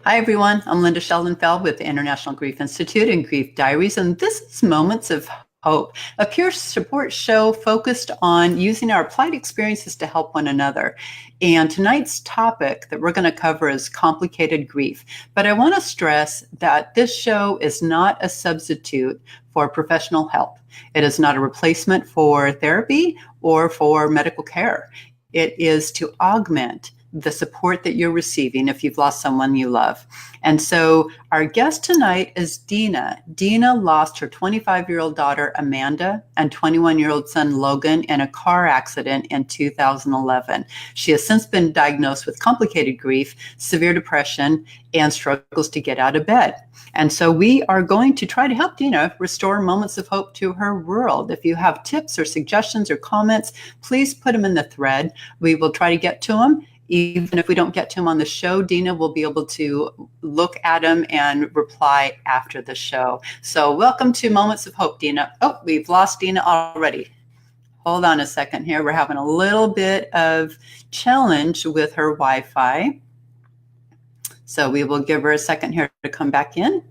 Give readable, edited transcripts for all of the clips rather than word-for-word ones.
Hi, everyone. I'm Lynda Cheldelin Fell with the International Grief Institute and Grief Diaries, and this is Moments of Hope, a peer support show focused on using our applied experiences to help one another. And tonight's topic that we're going to cover is complicated grief. But I want to stress that this show is not a substitute for professional help. It is not a replacement for therapy or for medical care. It is to augment the support that you're receiving if you've lost someone you love. And so our guest tonight is Dina. Dina lost her 25-year-old daughter, Amanda, and 21-year-old son, Logan, in a car accident in 2011. She has since been diagnosed with complicated grief, severe depression, and struggles to get out of bed. And so we are going to try to help Dina restore moments of hope to her world. If you have tips or suggestions or comments, please put them in the thread. We will try to get to them. Even if we don't get to him on the show, Dina will be able to look at him and reply after the show. So welcome to Moments of Hope, Dina. Oh, we've lost Dina already. Hold on a second here. We're having a little bit of challenge with her Wi-Fi. So we will give her a second here to come back in.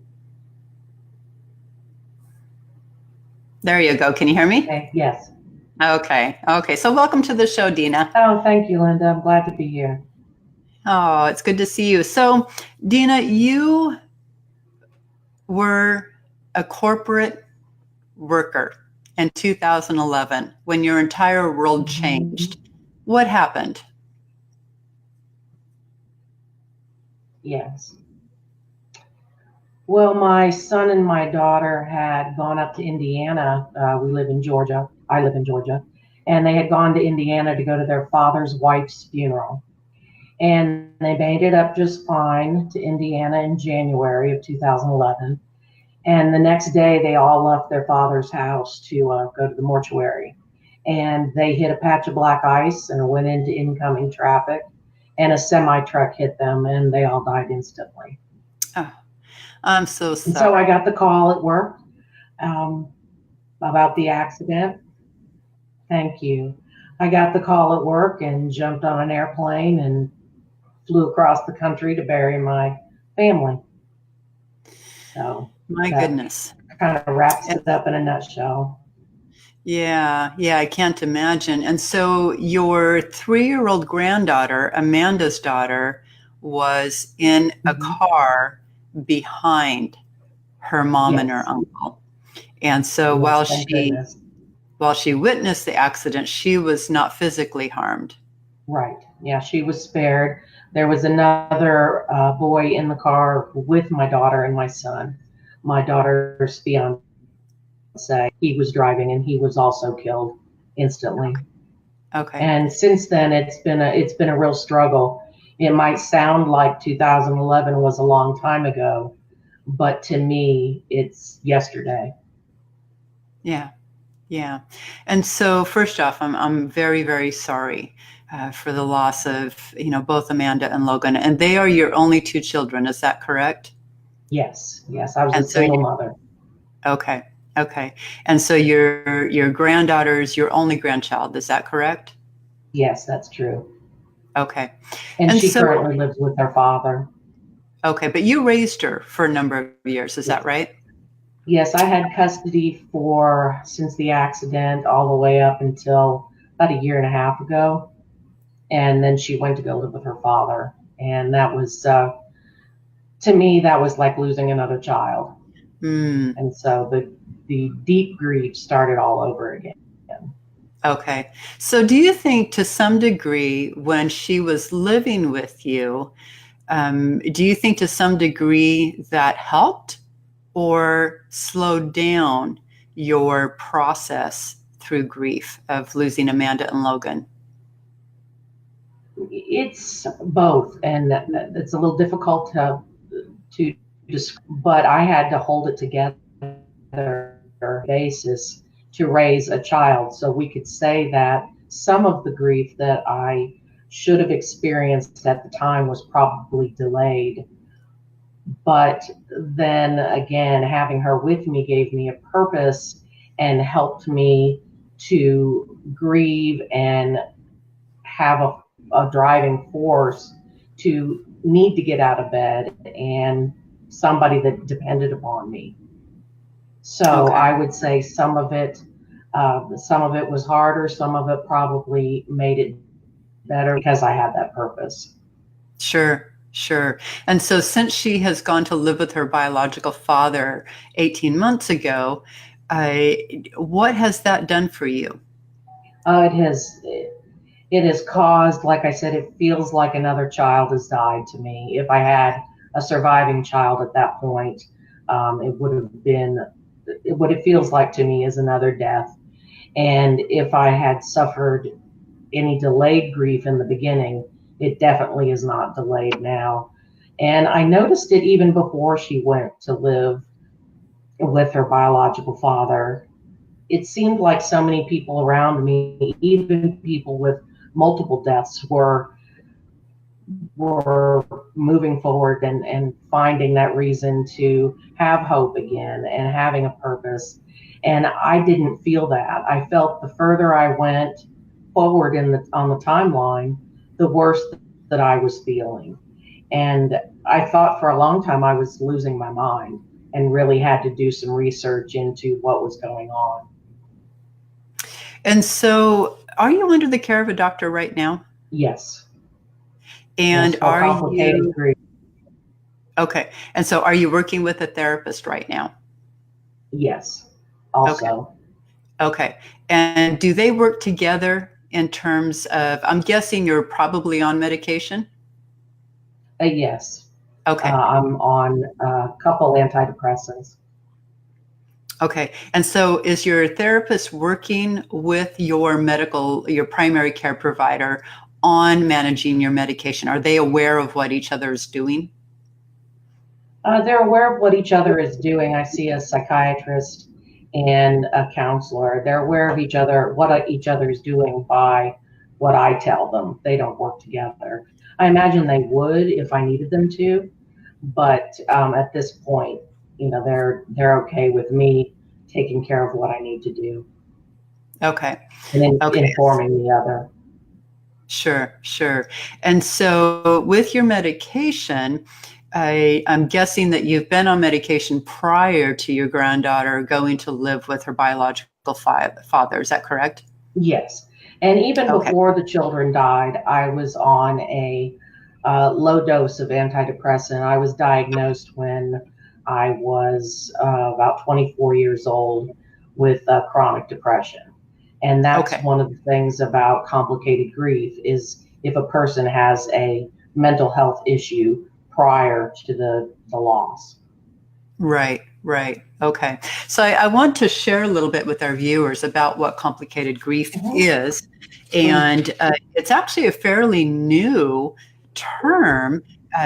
There you go. Can you hear me? Okay, yes. Okay. So welcome to the show, Dina. Oh, thank you, Lynda. I'm glad to be here. Oh, it's good to see you. So, Dina, you were a corporate worker in 2011 when your entire world changed. What happened? Yes. Well, my son and my daughter had gone up to Indiana. We live in Georgia. I live in Georgia. And they had gone to Indiana to go to their father's wife's funeral. And they made it up just fine to Indiana in January of 2011. And the next day, they all left their father's house to go to the mortuary. And they hit a patch of black ice and went into incoming traffic. And a semi-truck hit them, and they all died instantly. Oh, I'm so sorry. And so I got the call at work about the accident. Thank you. I got the call at work and jumped on an airplane and flew across the country to bury my family. So my goodness. Kind of wraps it up in a nutshell. Yeah, I can't imagine. And so your 3-year-old granddaughter, Amanda's daughter, was in a car behind her mom and her uncle. And so while she witnessed the accident, she was not physically harmed. Right. Yeah, she was spared. There was another boy in the car with my daughter and my son. My daughter's fiance, he was driving, and he was also killed instantly. Okay. And since then, it's been a real struggle. It might sound like 2011 was a long time ago, but to me, it's yesterday. Yeah. And so first off, I'm very, very sorry for the loss of, both Amanda and Logan. And they are your only 2 children. Is that correct? Yes. I was a single mother. Okay. And so your granddaughter's your only grandchild. Is that correct? Yes, that's true. Okay. And she currently lives with her father. Okay, but you raised her for a number of years. Is that right? Yes, I had custody since the accident all the way up until about 1.5 years ago. And then she went to go live with her father. And that was, to me, that was like losing another child. And so the deep grief started all over again. Okay. So do you think to some degree when she was living with you, do you think to some degree that helped or slowed down your process through grief of losing Amanda and Logan? It's both, and it's a little difficult to describe, but I had to hold it together basis to raise a child. So we could say that some of the grief that I should have experienced at the time was probably delayed. But then again, having her with me gave me a purpose and helped me to grieve and have a driving force to need to get out of bed and somebody that depended upon me. So Okay. I would say some of it was harder, some of it probably made it better because I had that purpose. Sure, sure. And so since she has gone to live with her biological father 18 months ago, uh, what has that done for you? It has caused, like I said, it feels like another child has died to me. If I had a surviving child at that point, it would have been what it feels like to me is another death. And if I had suffered any delayed grief in the beginning, it definitely is not delayed now. And I noticed it even before she went to live with her biological father. It seemed like so many people around me, even people with multiple deaths, were moving forward and finding that reason to have hope again and having a purpose. And I didn't feel that. I felt the further I went forward on the timeline, the worse that I was feeling. And I thought for a long time I was losing my mind and really had to do some research into what was going on. And so, are you under the care of a doctor right now? Yes, yes, And for are complicated you grief. okay? And so, are you working with a therapist right now? Yes, Okay, also. okay. And do they work together in terms of? I'm guessing you're probably on medication. Yes, Okay, I'm on a couple antidepressants. okay. And so, is your therapist working with your primary care provider on managing your medication? Are they aware of what each other is doing? They're aware of what each other is doing. I see a psychiatrist and a counselor. They're aware of each other, what each other is doing by what I tell them. They don't work together. I imagine they would if I needed them to, but at this point, they're okay with me taking care of what I need to do Okay, and then okay. informing the other. Sure, sure. And so with your medication, I'm guessing that you've been on medication prior to your granddaughter going to live with her biological father. Is that correct? Yes. And even Okay. before the children died, I was on a low dose of antidepressant. I was diagnosed when I was about 24 years old with chronic depression. And that's Okay. one of the things about complicated grief is if a person has a mental health issue prior to the loss. Right, right. Okay. So I want to share a little bit with our viewers about what complicated grief Mhm. is. Mm. And it's actually a fairly new term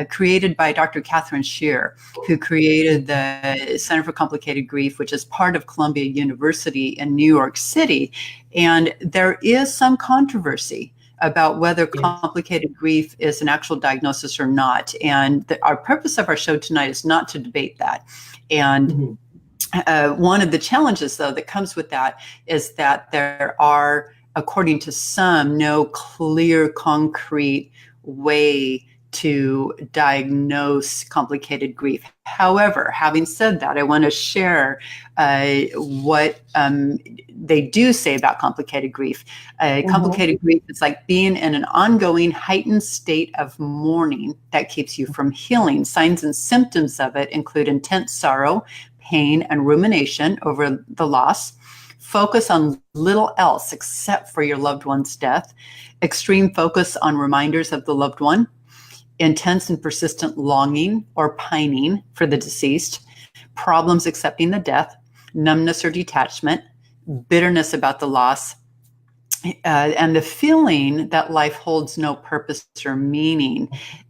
created by Dr. Catherine Shear, who created the Center for Complicated Grief, which is part of Columbia University in New York City. And there is some controversy about whether Yes. complicated grief is an actual diagnosis or not. And our purpose of our show tonight is not to debate that. And Mhm. one of the challenges, though, that comes with that is that there are, according to some, no clear, concrete way to diagnose complicated grief. However, having said that, I want to share what they do say about complicated grief. Mhm. Complicated grief is like being in an ongoing heightened state of mourning that keeps you from healing. Signs and symptoms of it include intense sorrow, pain, and rumination over the loss, focus on little else except for your loved one's death, extreme focus on reminders of the loved one, intense and persistent longing or pining for the deceased, problems accepting the death, numbness or detachment, bitterness about the loss, and the feeling that life holds no purpose or meaning.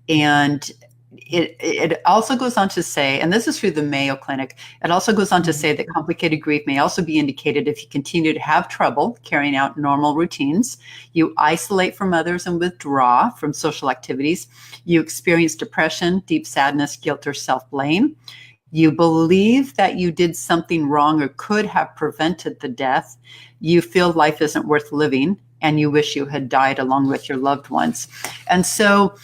And it also goes on to say, and this is through the Mayo Clinic, it also goes on to say that complicated grief may also be indicated if you continue to have trouble carrying out normal routines, you isolate from others and withdraw from social activities, you experience depression, deep sadness, guilt, or self-blame, you believe that you did something wrong or could have prevented the death, you feel life isn't worth living, and you wish you had died along with your loved ones. And so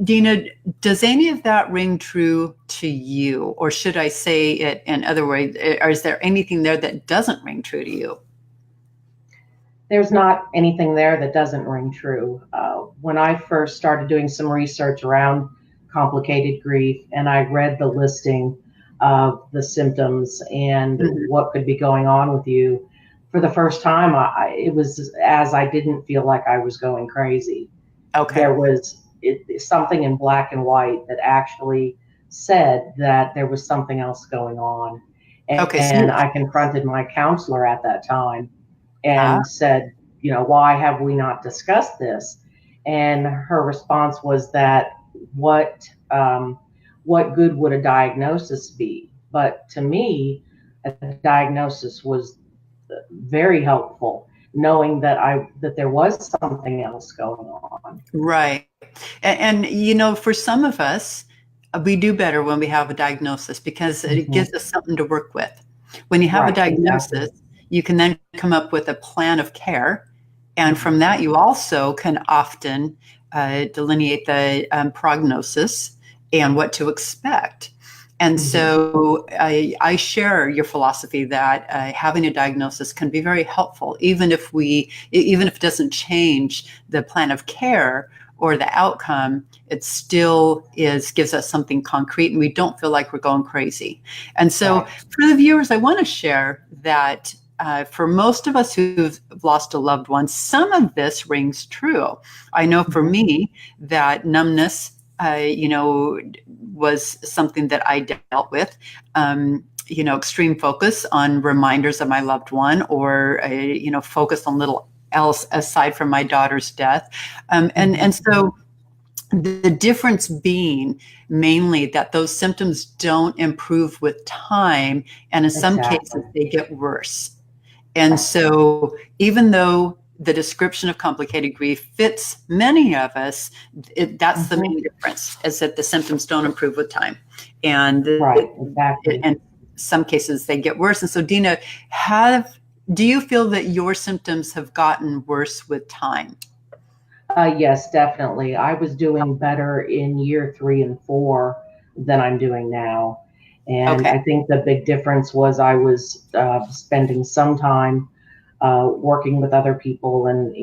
Dina, does any of that ring true to you? Or should I say it in other words, or is there anything there that doesn't ring true to you? There's not anything there that doesn't ring true. When I first started doing some research around complicated grief, and I read the listing of the symptoms and Mhm. what could be going on with you, for the first time, it was as I didn't feel like I was going crazy. Okay. There was something in black and white that actually said that there was something else going on. Okay. So And I confronted my counselor at that time ah, and said, why have we not discussed this? And her response was that what what good would a diagnosis be? But to me, a diagnosis was very helpful, knowing that there was something else going on. right. For some of us, we do better when we have a diagnosis because it Hmm. gives us something to work with. When you have a Right, exactly. diagnosis, you can then come up with a plan of care. And Hmm. from that, you also can often delineate the prognosis and what to expect. And Hmm. so I share your philosophy that having a diagnosis can be very helpful, even if it doesn't change the plan of care or the outcome, it still gives us something concrete and we don't feel like we're going crazy. And so Right. for the viewers, I want to share that for most of us who've lost a loved one, some of this rings true. I know for Hmm. me that numbness, was something that I dealt with. Extreme focus on reminders of my loved one, or focus on little else aside from my daughter's death, and Hmm. so the difference being mainly that those symptoms don't improve with time, and in some cases Exactly. they get worse. And so, even though the description of complicated grief fits many of us, that's the Hmm. main difference, is that the symptoms don't improve with time. And Right, exactly. in some cases, they get worse. And so, Dina, do you feel that your symptoms have gotten worse with time? Yes, definitely. I was doing better in year 3 and 4 than I'm doing now. And Okay. I think the big difference was I was spending some time working with other people and,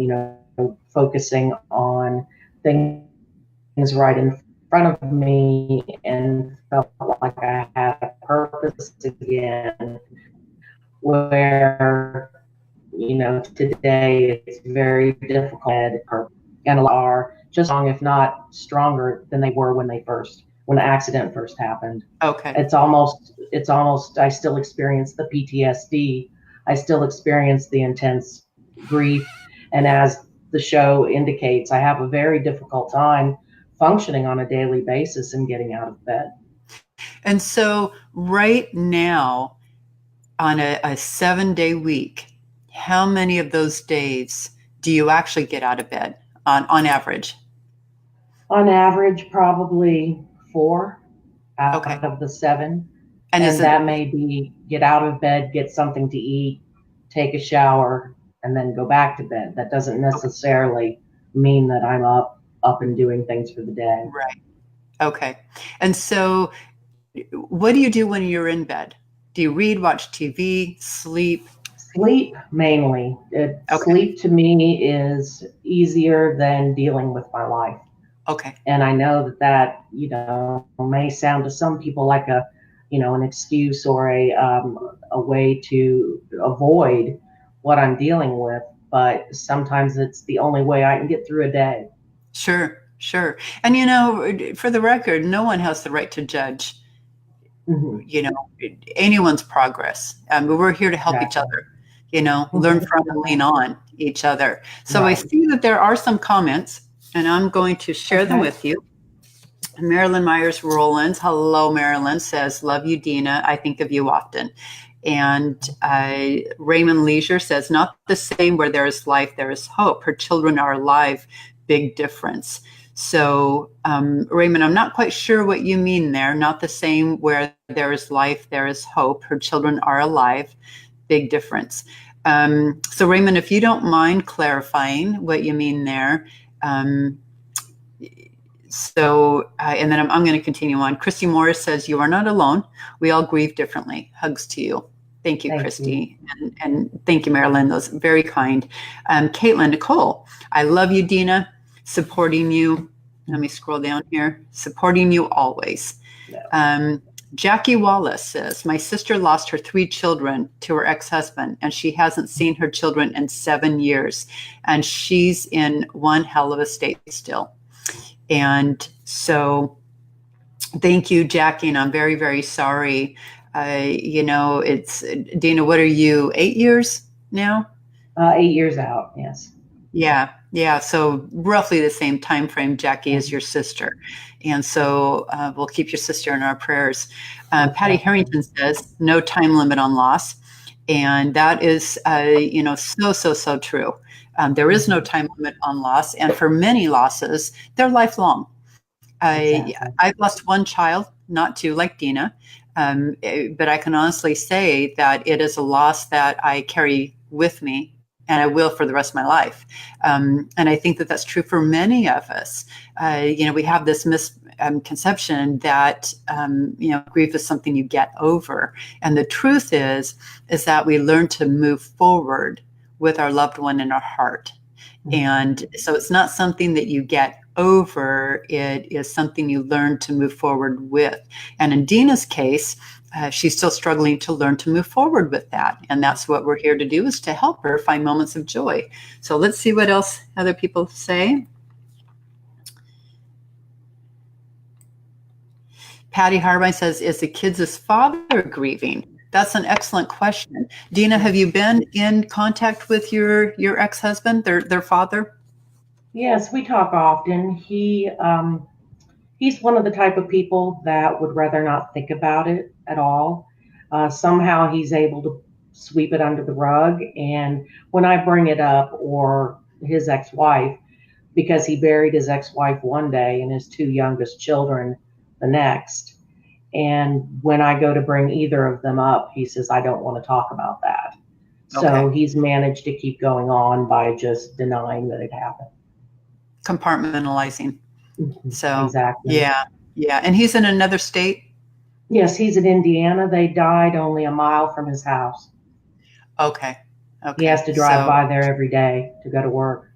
focusing on things right in front of me and felt like I had a purpose again. Where today it's very difficult, and a lot are just strong, if not stronger than they were when the accident first happened. Okay. It's almost I still experience the PTSD. I still experience the intense grief, and as the show indicates, I have a very difficult time functioning on a daily basis and getting out of bed. And so, right now, on a 7-day week, how many of those days do you actually get out of bed on average? On average, probably 4 Okay. out of the 7. And is And it that may be get out of bed, get something to eat, take a shower, and then go back to bed. That doesn't okay? necessarily mean that I'm up and doing things for the day. Right. Okay. And so, what do you do when you're in bed? Do you read, watch TV, sleep? Sleep mainly. Okay. Sleep to me is easier than dealing with my life. Okay. And I know that may sound to some people like an excuse or a way to avoid what I'm dealing with, but sometimes it's the only way I can get through a day. Sure. Sure. And for the record, no one has the right to judge Hmm. you know anyone's progress. We're here to help each Exactly. other, learn Hmm. from and lean on each other. So I Right. see that there are some comments, and I'm going to share them Okay. with you. Marilyn Myers Rollins, hello Marilyn, says, love you Dina, I think of you often. And Raymond Leisure says, not the same, where there is life there is hope, her children are alive, big difference. So Raymond, I'm not quite sure what you mean there. Not the same, where there is life there is hope, her children are alive, big difference. So Raymond, if you don't mind clarifying what you mean there. um, And then I'm going to continue on. Christy Morris says, "You are not alone. We all grieve differently. Hugs to you." Thank you, Christy. And thank you, Marilyn. Those are very kind. Caitlin Nicole, "I love you, Dina. Supporting you." Let me scroll down here. "Supporting you always." Yeah. Jackie Wallace says, "My sister lost her 3 children to her ex-husband, and she hasn't seen her children in 7 years. And she's in one hell of a state still." And so thank you, Jackie. And I'm very, very sorry. It's Dina, what are you, 8 years now? 8 years out, yes. Yeah. So roughly the same time frame, Jackie, as your sister. And so we'll keep your sister in our prayers. Patty Harrington says, "No time limit on loss." And that is, so true. There is no time limit on loss. And for many losses, they're lifelong. I've lost one child, not 2 like Dina. But I can honestly say that it is a loss that I carry with me, and I will for the rest of my life. And I think that that's true for many of us. We have this misconception that, grief is something you get over. And the truth is that we learn to move forward with our loved one in our heart. And so it's not something that you get over, it is something you learn to move forward with. And in Dina's case, she's still struggling to learn to move forward with that. And that's what we're here to do, is to help her find moments of joy. So let's see what else other people say. Patty Harbine says, "Is the kids' father grieving?" That's an excellent question. Dina, have you been in contact with your ex-husband, their father? Yes, we talk often. He's one of the type of people that would rather not think about it at all. Somehow he's able to sweep it under the rug. And when I bring it up, or his ex-wife, because he buried his ex-wife one day and his 2 youngest children the next. And when I go to bring either of them up, he says, "I don't want to talk about that." Okay. So he's managed to keep going on by just denying that it happened. Compartmentalizing. So exactly. Yeah. And he's in another state? Yes, he's in Indiana. They died only a mile from his house. Okay. He has to drive by there every day to go to work.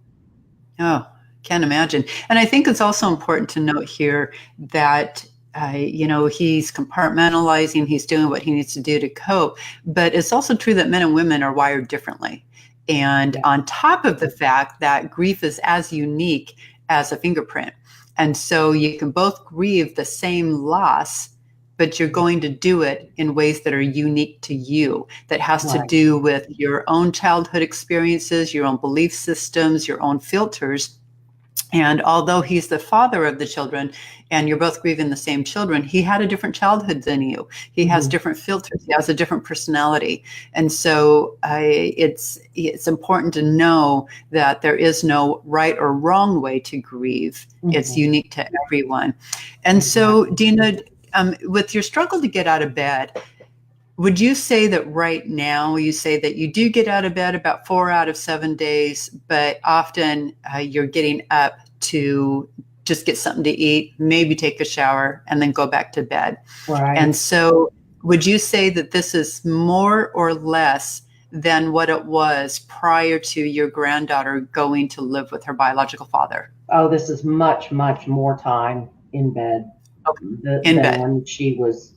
Oh, can't imagine. And I think it's also important to note here that he's compartmentalizing, he's doing what he needs to do to cope, but it's also true that men and women are wired differently. And on top of the fact that grief is as unique as a fingerprint. And so you can both grieve the same loss, but you're going to do it in ways that are unique to you, that has to do with your own childhood experiences, your own belief systems, your own filters. And although he's the father of the children and you're both grieving the same children, he had a different childhood than you. He has different filters. He has a different personality. And so it's important to know that there is no right or wrong way to grieve. It's unique to everyone. And so, Dina, with your struggle to get out of bed, would you say that right now, you say that you do get out of bed about 4 out of 7 days, but often you're getting up to just get something to eat, maybe take a shower, and then go back to bed? Right. And so would you say that this is more or less than what it was prior to your granddaughter going to live with her biological father? Oh, this is much, much more time in bed than when she was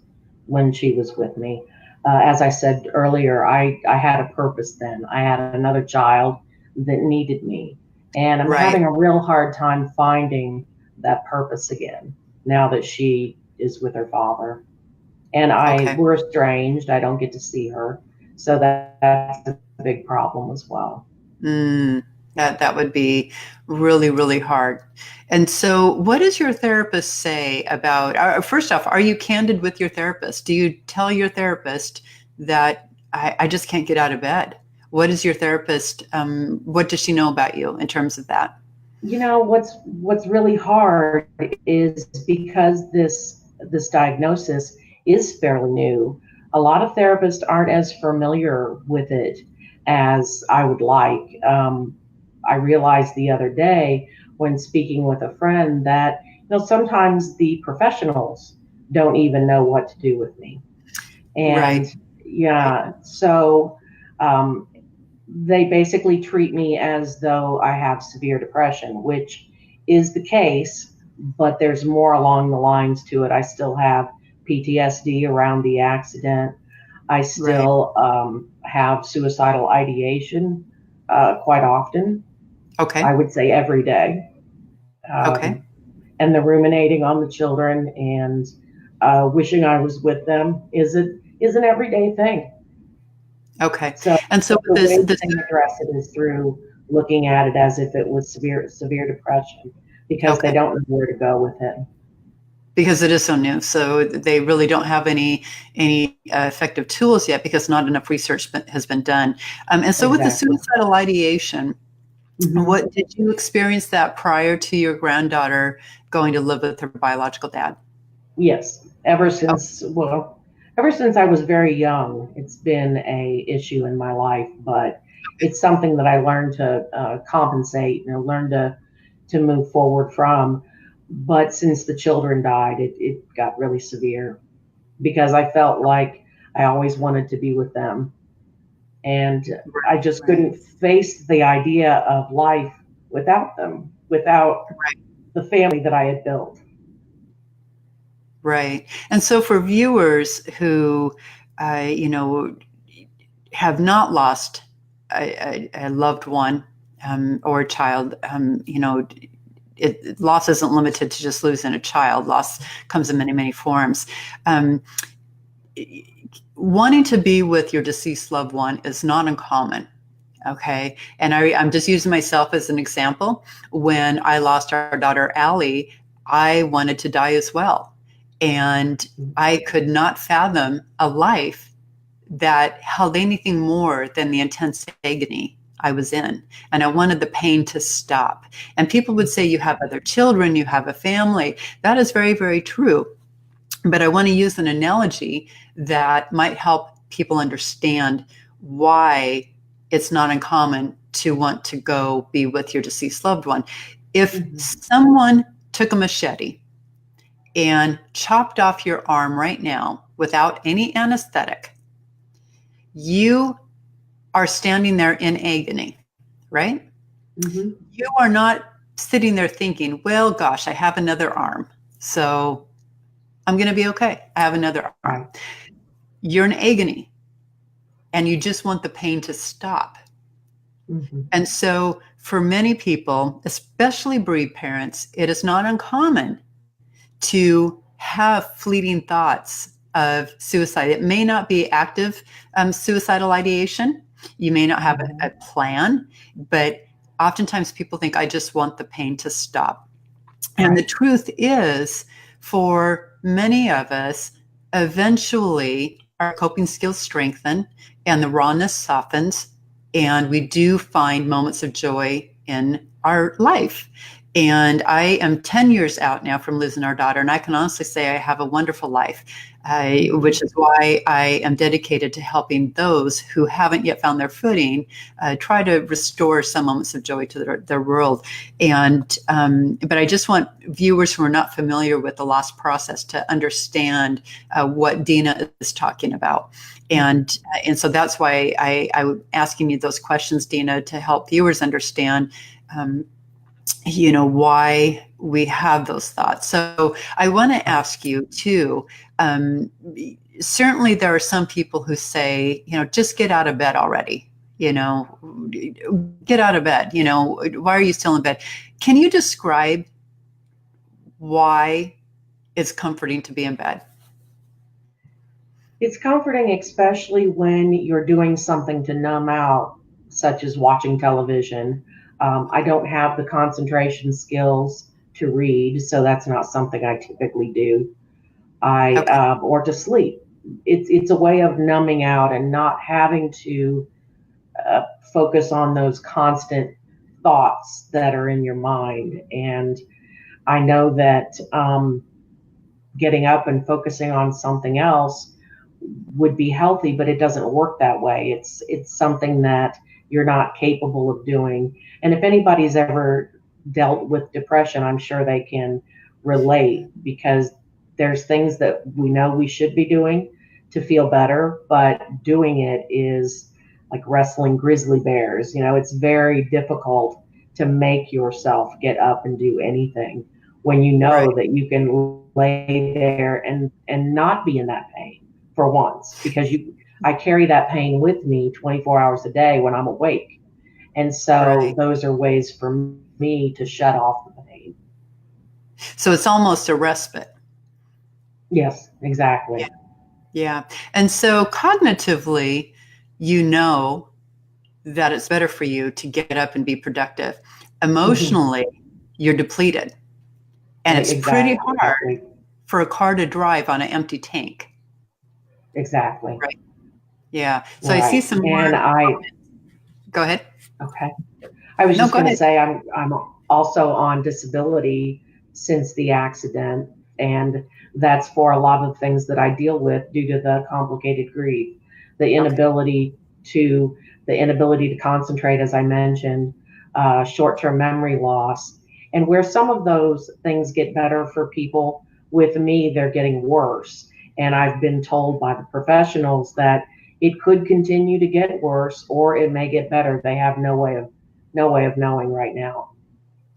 with me. As I said earlier, I had a purpose then. I had another child that needed me. And I'm having a real hard time finding that purpose again now that she is with her father. And we're estranged. I don't get to see her. So that's a big problem as well. That would be really, really hard. And so what does your therapist say about, first off, are you candid with your therapist? Do you tell your therapist that I just can't get out of bed? What is your therapist, what does she know about you in terms of that? You know, what's really hard is because this diagnosis is fairly new, a lot of therapists aren't as familiar with it as I would like. I realized the other day when speaking with a friend that Sometimes the professionals don't even know what to do with me. And Right. Right. yeah, so um, they basically treat me as though I have severe depression, which is the case, but there's more along the lines to it. I still have PTSD around the accident. I Right. still have suicidal ideation quite often. I Okay. would say every day. Okay. Um, and the ruminating on the children and wishing I was with them is an everyday thing. Okay. So And so the with way that this, they address it is through looking at it as if it was severe depression because they okay, don't know where to go with it. because it is so new, so they really don't have any effective tools yet because not enough research has been done. And so with the Exactly. suicidal ideation, Hmm. what did you experience that prior to your granddaughter going to live with her biological dad? Yes. Ever since I was very young, it's been a issue in my life, but it's something that I learned to compensate, learn to move forward from. But since the children died, it got really severe because I felt like I always wanted to be with them. And I just Right. couldn't face the idea of life without them, without the family that I had built. Right. And so for viewers who, have not lost a loved one or a child, loss isn't limited to just losing a child. Loss comes in many, many forms. Um, Wanting to be with your deceased loved one is not uncommon. Okay. And I'm just using myself as an example. When I lost our daughter, Allie, I wanted to die as well. And I could not fathom a life that held anything more than the intense agony I was in. And I wanted the pain to stop. And people would say, you have other children, you have a family. That is very, very true. But I want to use an analogy that might help people understand why it's not uncommon to want to go be with your deceased loved one. If Mm-hmm. someone took a machete and chopped off your arm right now without any anesthetic, you are standing there in agony, right? Mm-hmm. You are not sitting there thinking, well, gosh, I have another arm. So I'm going to be okay. I have another arm. Right. You're in agony and you just want the pain to stop. Mm-hmm. And so, for many people, especially bereaved parents, it is not uncommon to have fleeting thoughts of suicide. It may not be active suicidal ideation. You may not have Mm-hmm. a plan, but oftentimes people think, I just want the pain to stop. And the Right. truth is, for many of us, eventually our coping skills strengthen and the rawness softens, and we do find moments of joy in our life. And I am 10 years out now from losing our daughter, and I can honestly say I have a wonderful life, Mm-hmm. which is why I am dedicated to helping those who haven't yet found their footing try to restore some moments of joy to their world. And but I just want viewers who are not familiar with the loss process to understand what Dina is talking about. Mm-hmm. And so that's why I'm asking you those questions, Dina, to help viewers understand, um, why we have those thoughts. So I want to Right. ask you too. Um, Certainly, there are some people who say, just get out of bed already. Get out of bed. Why are you still in bed? Can you describe why it's comforting to be in bed? It's comforting, especially when you're doing something to numb out, such as watching television. I don't have the concentration skills to read, so that's not something I typically do. Okay. Or to sleep. It's a way of numbing out and not having to uh, focus on those constant thoughts that are in your mind. And I know that getting up and focusing on something else would be healthy, but it doesn't work that way. It's something that you're not capable of doing. And if anybody's ever dealt with depression, I'm sure they can relate, because there's things that we know we should be doing to feel better, but doing it is like wrestling grizzly bears. It's very difficult to make yourself get up and do anything when you Right. know that you can lay there and not be in that pain for once, because I carry that pain with me 24 hours a day when I'm awake. And so Right. those are ways for me to shut off the pain. So it's almost a respite. Yes, Yeah. exactly. Yeah. And so cognitively, you know that it's better for you to get up and be productive. Hmm. Emotionally, you're depleted. And it's pretty hard Exactly. for a car to drive on an empty tank. Exactly. Right. Yeah. So I see Right. some And more. Go ahead. okay. I was No, just go going to ahead. say I'm also on disability since the accident, and that's for a lot of things that I deal with due to the complicated grief, the Okay. inability to the inability to concentrate, as I mentioned, short-term memory loss, and where some of those things get better for people, with me they're getting worse, and I've been told by the professionals that it could continue to get worse or it may get better. They have no way of knowing right now.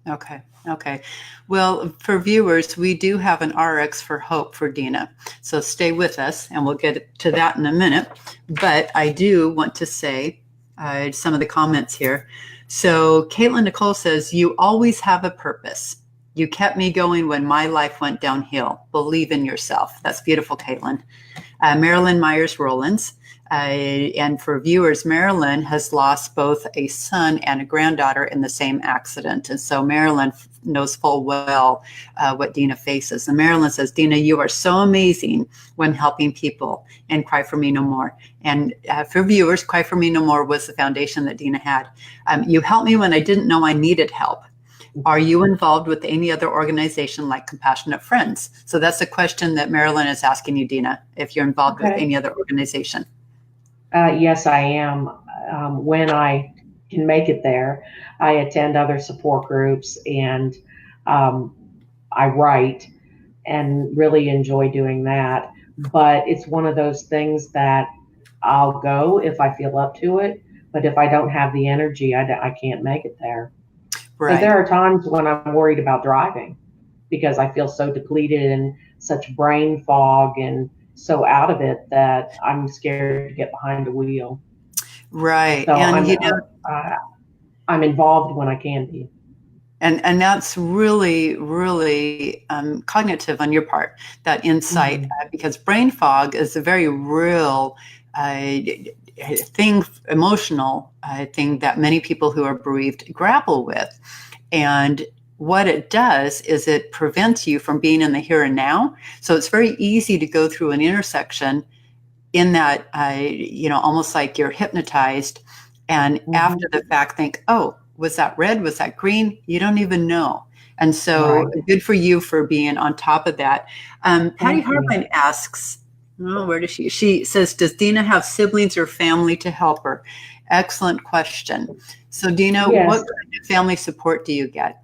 Okay. Okay. Well, for viewers, we do have an RX for Hope for Dina. So stay with us and we'll get to that in a minute. But I do want to say some of the comments here. So Caitlin Nicole says, "You always have a purpose. You kept me going when my life went downhill. Believe in yourself." That's beautiful, Caitlin. Marilyn Myers Rollins. And for viewers, Marilyn has lost both a son and a granddaughter in the same accident. And so Marilyn knows full well what Dina faces. And Marilyn says, "Dina, you are so amazing when helping people, and Cry for Me No More." And for viewers, Cry for Me No More was the foundation that Dina had. You helped me when I didn't know I needed help. Are you involved with any other organization like Compassionate Friends? So that's a question that Marilyn is asking you, Dina, if you're involved with Okay. any other organization. Yes, I am. When I can make it there, I attend other support groups, and um, I write and really enjoy doing that. But it's one of those things that I'll go if I feel up to it. But if I don't have the energy, I can't make it there. Because there Right. are times when I'm worried about driving because I feel so depleted and such brain fog and so out of it that I'm scared to get behind the wheel. Right. So And, I'm I'm involved when I can be. and that's really, really cognitive on your part, that insight, Hmm. because brain fog is a very real uh, thing, emotional thing that many people who are bereaved grapple with. And what it does is it prevents you from being in the here and now. So it's very easy to go through an intersection in that, almost like you're hypnotized. And after Hmm. the fact, think, oh, was that red? Was that green? You don't even know. And so Right. good for you for being on top of that. Patty Thank you. Harbine asks, oh, where does she? She says, "Does Dina have siblings or family to help her?" Excellent question. So, Dina, what Yes. kind of family support do you get?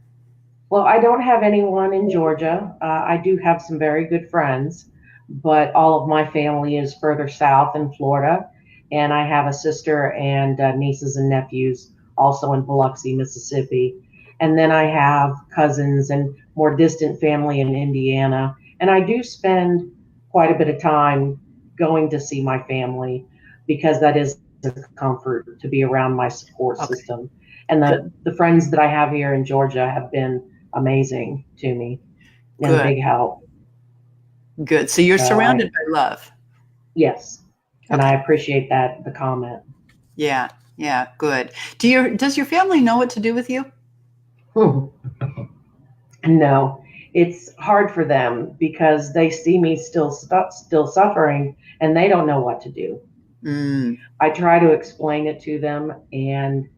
Well, I don't have anyone in Georgia. I do have some very good friends, but all of my family is further south in Florida. And I have a sister and nieces and nephews also in Biloxi, Mississippi. And then I have cousins and more distant family in Indiana. And I do spend quite a bit of time going to see my family because that is a comfort to be around my support Okay, system. And the friends that I have here in Georgia have been amazing to me and a good, big help. good. So you're So I, surrounded by love. yes, and I Okay, appreciate that, the comment. yeah, yeah, good. Does your family know what to do with you? Hmm. No, it's hard for them because they see me still suffering and they don't know what to do. Mm, I try to explain it to them, and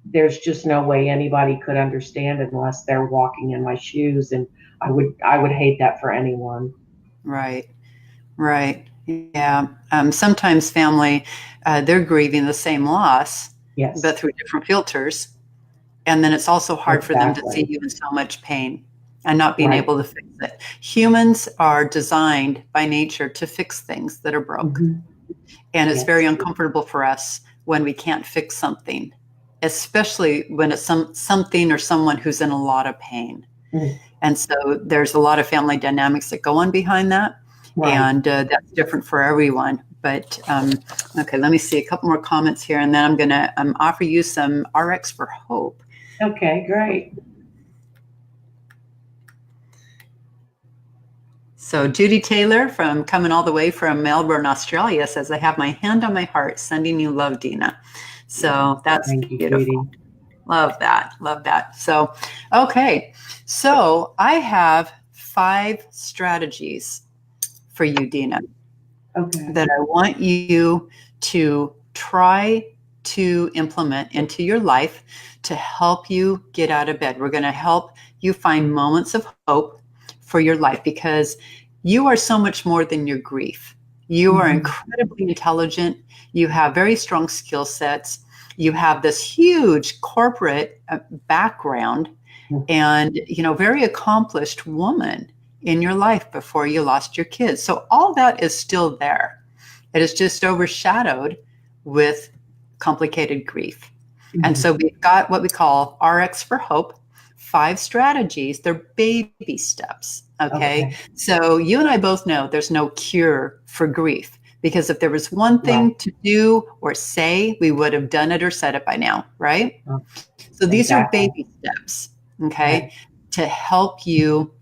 there's just no way anybody could understand unless they're walking in my shoes, and I would hate that for anyone. right, right. Yeah. Sometimes family, they're grieving the same loss, but Yes, through different filters. And then it's also hard for them to see exactly. you in so much pain. and not being Right. able to fix it. Humans are designed by nature to fix things that are broke. Mhm. And it's very Yes. uncomfortable for us when we can't fix something, especially when it's something or someone who's in a lot of pain. Mm. And so there's a lot of family dynamics that go on behind that. Right. And that's different for everyone. But okay, let me see a couple more comments here, and then I'm going to offer you some RX for Hope. Okay, great. So Judy Taylor, from coming all the way from Melbourne, Australia, says, I have my hand on my heart, sending you love, Dina. So that's Thank you, beautiful. Judy. Love that. Love that. So, okay. So I have 5 strategies for you, Dina, Okay. that I want you to try to implement into your life to help you get out of bed. We're going to help you find moments of hope for your life, because you are so much more than your grief. You are incredibly intelligent. You have very strong skill sets. You have this huge corporate background and, very accomplished woman in your life before you lost your kids. So all that is still there. It is just overshadowed with complicated grief. And so we've got what we call RX for Hope, 5 strategies. They're baby steps. Okay. So you and I both know there's no cure for grief, because if there was one thing to do or say, we would have done it or said it by now. Right. So these are baby steps. Okay. To help you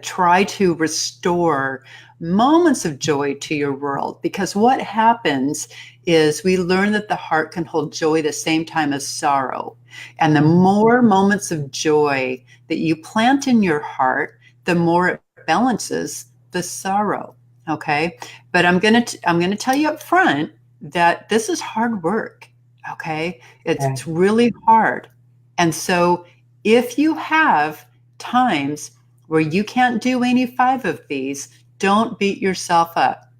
try to restore moments of joy to your world. Because what happens is we learn that the heart can hold joy the same time as sorrow. And the more moments of joy that you plant in your heart, the more it balances the sorrow. Okay. But I'm going to tell you up front that this is hard work. Okay. It's really hard. And so if you have times where you can't do any 5 of these, don't beat yourself up.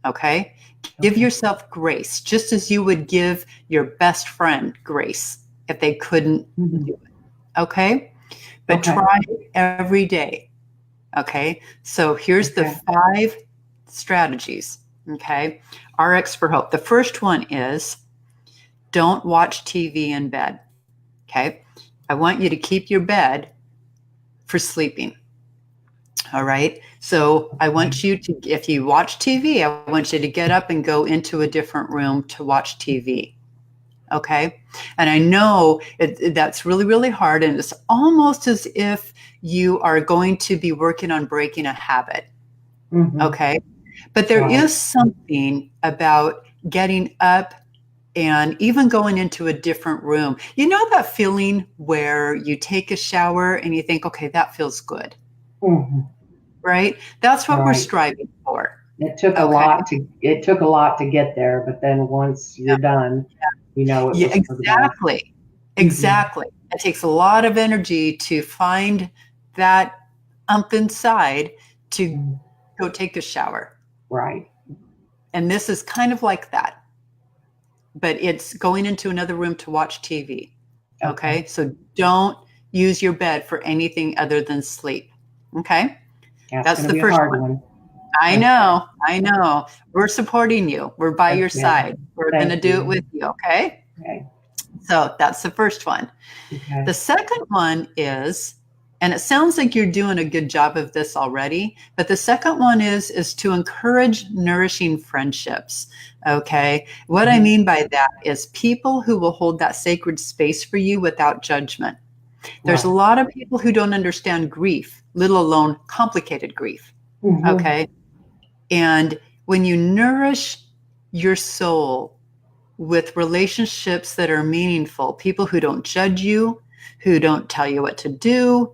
Okay? Give yourself grace, just as you would give your best friend grace if they couldn't do it. Okay? But try every day. Okay? So here's the 5 strategies. Okay? RX for Hope. The first one is don't watch TV in bed. Okay? I want you to keep your bed for sleeping. All right. So I want you to, if you watch TV, I want you to get up and go into a different room to watch TV. Okay. And I know that's really, really hard. And it's almost as if you are going to be working on breaking a habit. Okay. But there is something about getting up and even going into a different room. You know that feeling where you take a shower and you think, okay, that feels good. Right? That's what we're striving for. It took a lot to get there, but then once you're done, it was exactly. Exactly. It takes a lot of energy to find that inside to go take a shower. Right. And this is kind of like that. But it's going into another room to watch TV. Okay? So don't use your bed for anything other than sleep. Okay? That's the first one. I know. We're supporting you. We're by your side. We're going to do it with you. Okay? So that's the first one. The second one is, and it sounds like you're doing a good job of this already, but the second one is to encourage nourishing friendships. Okay? What I mean by that is people who will hold that sacred space for you without judgment. There's a lot of people who don't understand grief, let alone complicated grief. Okay. And when you nourish your soul with relationships that are meaningful, people who don't judge you, who don't tell you what to do,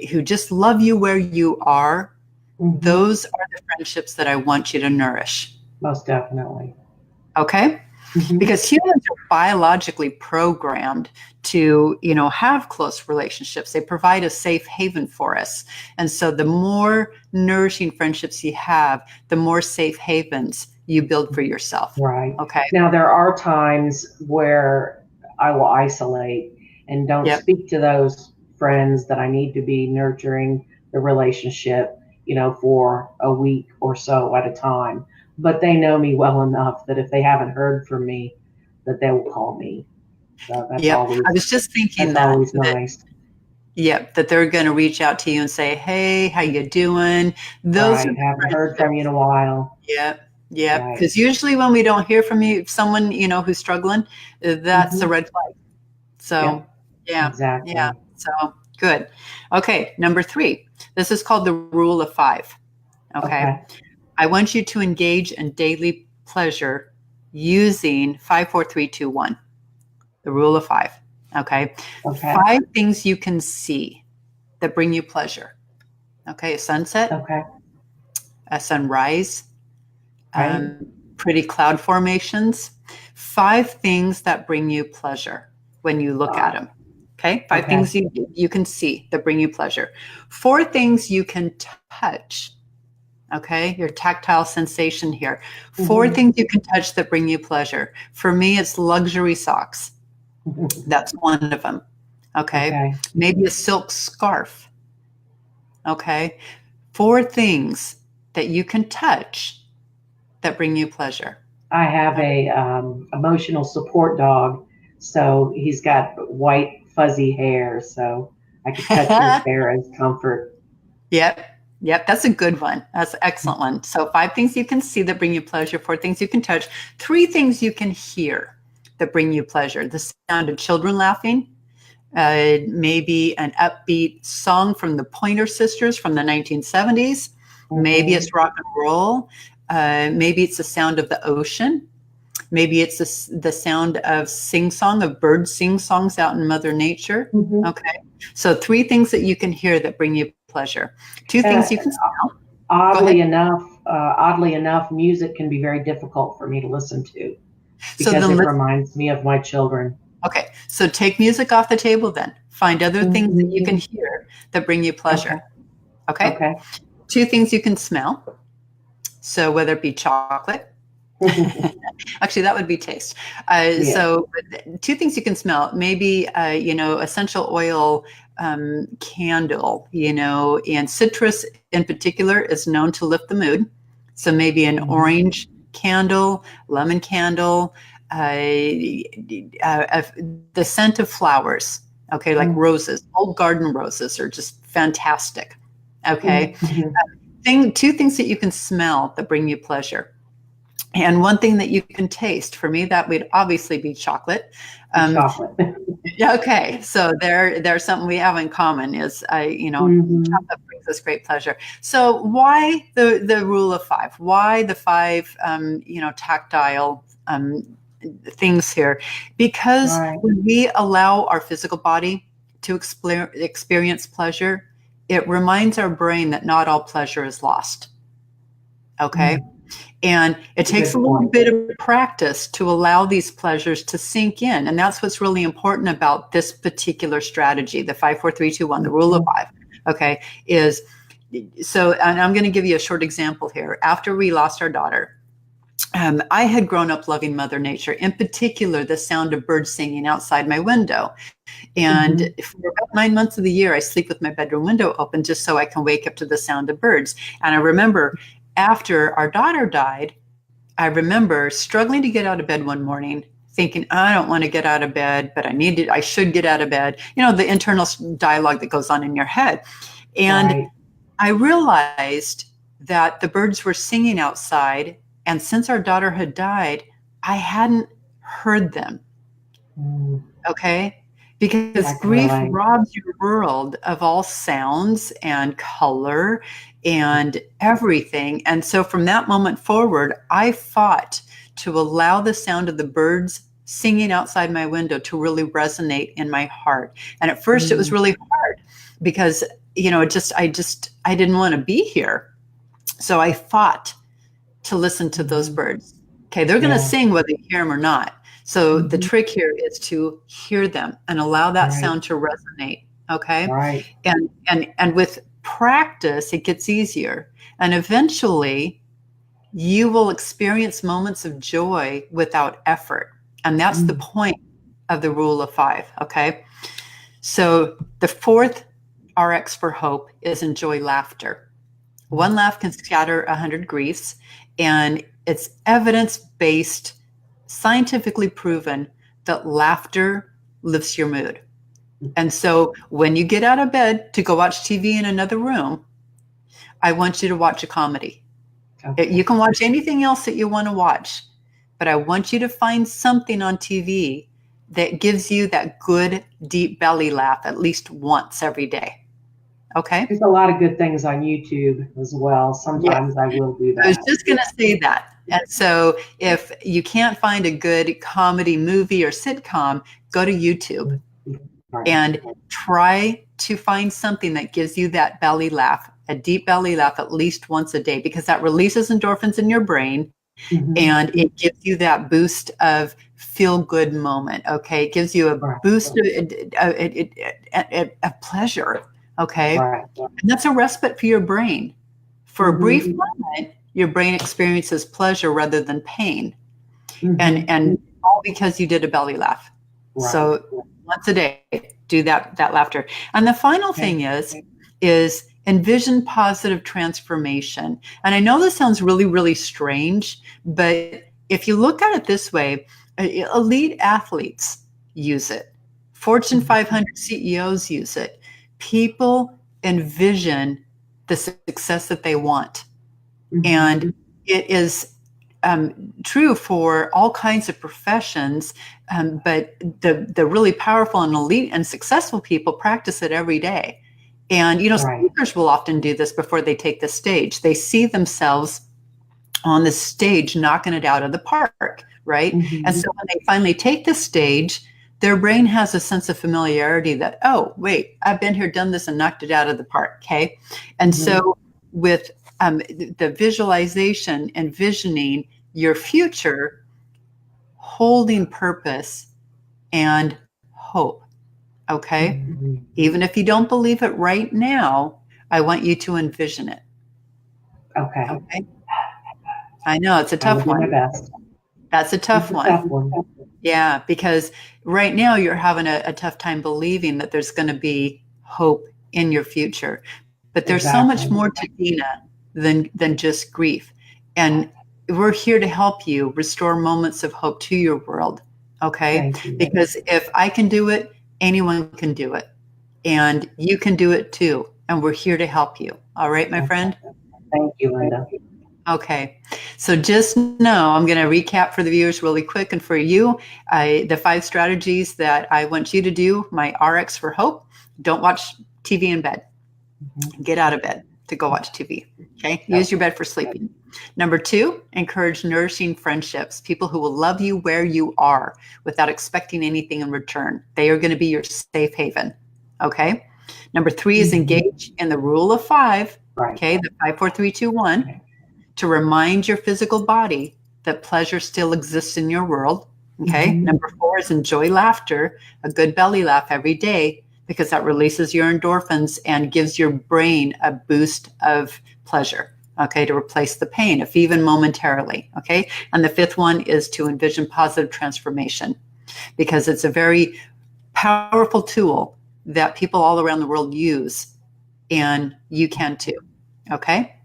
who just love you where you are, those are the friendships that I want you to nourish. Most definitely. Okay. Because humans are biologically programmed to, have close relationships. They provide a safe haven for us. And so the more nourishing friendships you have, the more safe havens you build for yourself. Right. Okay. Now, there are times where I will isolate and don't speak to those friends that I need to be nurturing the relationship, for a week or so at a time. But they know me well enough that if they haven't heard from me, that they will call me. So Yep. I was just thinking that's that, always nice. yep, that they're going to reach out to you and say, hey, how you doing? Those are Right. the Haven't heard from you in friendships. a while. Yep. Yep. Right. Because usually when we don't hear from you, someone, who's struggling, that's a Hmm. red flag. So, Yep. yeah. Yeah. Exactly. So good. Okay. Number 3. This is called the rule of 5. Okay. Okay. I want you to engage in daily pleasure using 5, 4, 3, 2, 1. The rule of 5. Okay. Okay. 5 things you can see that bring you pleasure. Okay. A sunset, Okay. a sunrise, Right. pretty cloud formations. 5 things that bring you pleasure when you look at them. Okay. 5 Okay. things you can see that bring you pleasure. 4 things you can touch. Okay. Your tactile sensation here. 4 Hmm. things you can touch that bring you pleasure. For me, it's luxury socks. That's one of them. Okay. Okay. Maybe a silk scarf. Okay. 4 things that you can touch that bring you pleasure. I have Okay. a emotional support dog, so he's got white fuzzy hair, so I could touch his hair as comfort. Yep. Yep. That's a good one. That's an excellent one. So 5 things you can see that bring you pleasure, 4 things you can touch, 3 things you can hear that bring you pleasure. The sound of children laughing, maybe an upbeat song from the Pointer Sisters from the 1970s. Maybe Hmm. it's rock and roll. Maybe it's the sound of the ocean. Maybe it's the sound of sing-song, of birds sing songs out in Mother Nature. Hmm. Okay. So 3 things that you can hear that bring you pleasure. 2 Uh, things you can smell. Go oddly ahead. enough, oddly enough, music can be very difficult for me to listen to So because then it let's, reminds me of my children. okay. So take music off the table then. Find other things that you can Hmm. hear that bring you Okay. pleasure. Okay. Okay. 2 things you can smell. So whether it be chocolate, actually, that would be taste. Yeah. So 2 things you can smell. Maybe, essential oil candle, and citrus in particular is known to lift the mood. So maybe an Hmm. orange candle, lemon candle, the scent of flowers. Okay, like Hmm. roses, old garden roses are just fantastic. Okay, Hmm. 2 things that you can smell that bring you pleasure. And one thing that you can taste, for me, that would obviously be chocolate. Um, Chocolate. yeah, okay, so there's something we have in common is Hmm. chocolate brings us great pleasure. So why the rule of 5? Why the 5 tactile things here? Because Right. when we allow our physical body to experience pleasure, it reminds our brain that not all pleasure is lost. Okay. Mm, And it that's a takes a good little point. bit of practice to allow these pleasures to sink in. And that's what's really important about this particular strategy, the 5, 4, 3, 2, 1, the rule of Hmm. 5. Okay. Is so, and I'm going to give you a short example here. After we lost our daughter, I had grown up loving Mother Nature, in particular, the sound of birds singing outside my window. And Hmm. for about 9 months of the year, I sleep with my bedroom window open just so I can wake up to the sound of birds. And I remember after our daughter died, I remember struggling to get out of bed one morning, thinking, I don't want to get out of bed, but I should get out of bed. The internal dialogue that goes on in your head. And Right. I realized that the birds were singing outside. And since our daughter had died, I hadn't heard them. Mm, Okay. Because I can grief relate. robs your world of all sounds and color and everything. And so from that moment forward, I fought to allow the sound of the birds singing outside my window to really resonate in my heart. And at first it was Mm, really hard because, I didn't want to be here. So I fought to listen to those hmm. birds. Okay, they're going to Yeah. sing whether you hear them or not. So the Hmm. trick here is to hear them and allow that Right. sound to resonate. Okay, Right. and with practice, it gets easier, and eventually you will experience moments of joy without effort, and that's the Mm, point of the rule of 5. Okay, So the fourth RX for hope is enjoy laughter. One laugh can scatter 100 griefs, and it's evidence-based, scientifically proven that laughter lifts your mood. And so when you get out of bed to go watch TV in another room, I want you to watch a comedy. Okay. You can watch anything else that you want to watch, but I want you to find something on TV that gives you that good, deep belly laugh at least once every day. Okay? There's a lot of good things on YouTube as well. Sometimes I will do that. I was just going to say that. And so if you can't find a good comedy movie or sitcom, go to YouTube and try to find something that gives you that belly laugh, a deep belly laugh at least once a day, because that releases endorphins in your brain. And it gives you that boost of feel-good moment, okay? It gives you a boost of pleasure, okay? And that's a respite for your brain. For a brief moment, your brain experiences pleasure rather than pain. And all because you did a belly laugh. So once a day, do that laughter. And the final thing is envision positive transformation. And I know this sounds really, really strange, but if you look at it this way, elite athletes use it. Fortune 500 CEOs use it. People envision the success that they want. And it is true for all kinds of professions, but the really powerful and elite and successful people practice it every day. And, you know, speakers will often do this before they take the stage. They see themselves on the stage knocking it out of the park, right? And so when they finally take the stage, their brain has a sense of familiarity that, oh, wait, I've been here, done this, and knocked it out of the park, okay? And so with the visualization, envisioning your future, holding purpose and hope, okay? Even if you don't believe it right now, I want you to envision it. Okay? I know, it's a tough one. That's a tough one. Yeah, because right now you're having a tough time believing that there's going to be hope in your future. But there's so much more to Dina than just grief. And we're here to help you restore moments of hope to your world, okay? Because if I can do it, anyone can do it. And you can do it too. And we're here to help you. All right, my friend? Thank you, Lynda. Okay, so just know, I'm going to recap for the viewers really quick, and for you, the 5 strategies that I want you to do, my RX for hope. Don't watch TV in bed. Get out of bed to go watch TV, okay? Use your bed for sleeping. Number 2, encourage nourishing friendships, people who will love you where you are without expecting anything in return. They are going to be your safe haven, okay? Number 3 is engage in the rule of 5, okay, the 5, 4, 3, 2, 1. To remind your physical body that pleasure still exists in your world, okay? Number 4 is enjoy laughter, a good belly laugh every day, because that releases your endorphins and gives your brain a boost of pleasure, okay, to replace the pain, if even momentarily, okay? And the 5th one is to envision positive transformation, because it's a very powerful tool that people all around the world use, and you can too, okay?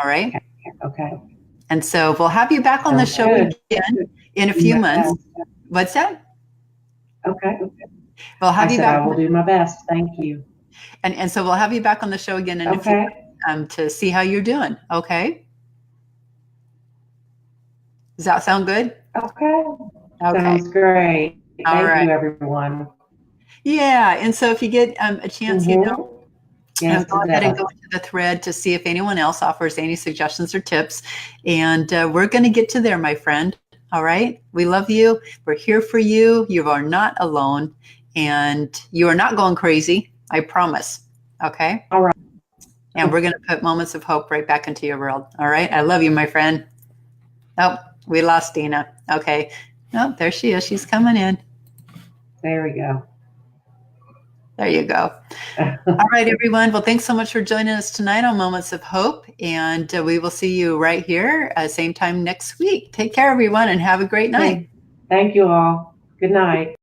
All right? Okay. And so we'll have you back on the show again in a few months. What's that? Okay. We'll have you back. I will do my best. Thank you. And so we'll have you back on the show again in a few months, to see how you're doing. Okay. Does that sound good? Okay. Sounds great. Thank you, everyone. Yeah. And so if you get a chance, you know, Yes, go ahead and go into the thread to see if anyone else offers any suggestions or tips. And we're going to get to there, my friend. All right. We love you. We're here for you. You are not alone. And you are not going crazy. I promise. Okay. All right. And we're going to put moments of hope right back into your world. All right. I love you, my friend. Oh, we lost Dina. Okay. Oh, there she is. She's coming in. There we go. There you go. All right, everyone. Well, thanks so much for joining us tonight on Moments of Hope. And we will see you right here at the same time next week. Take care, everyone, and have a great night. Thank you all. Good night.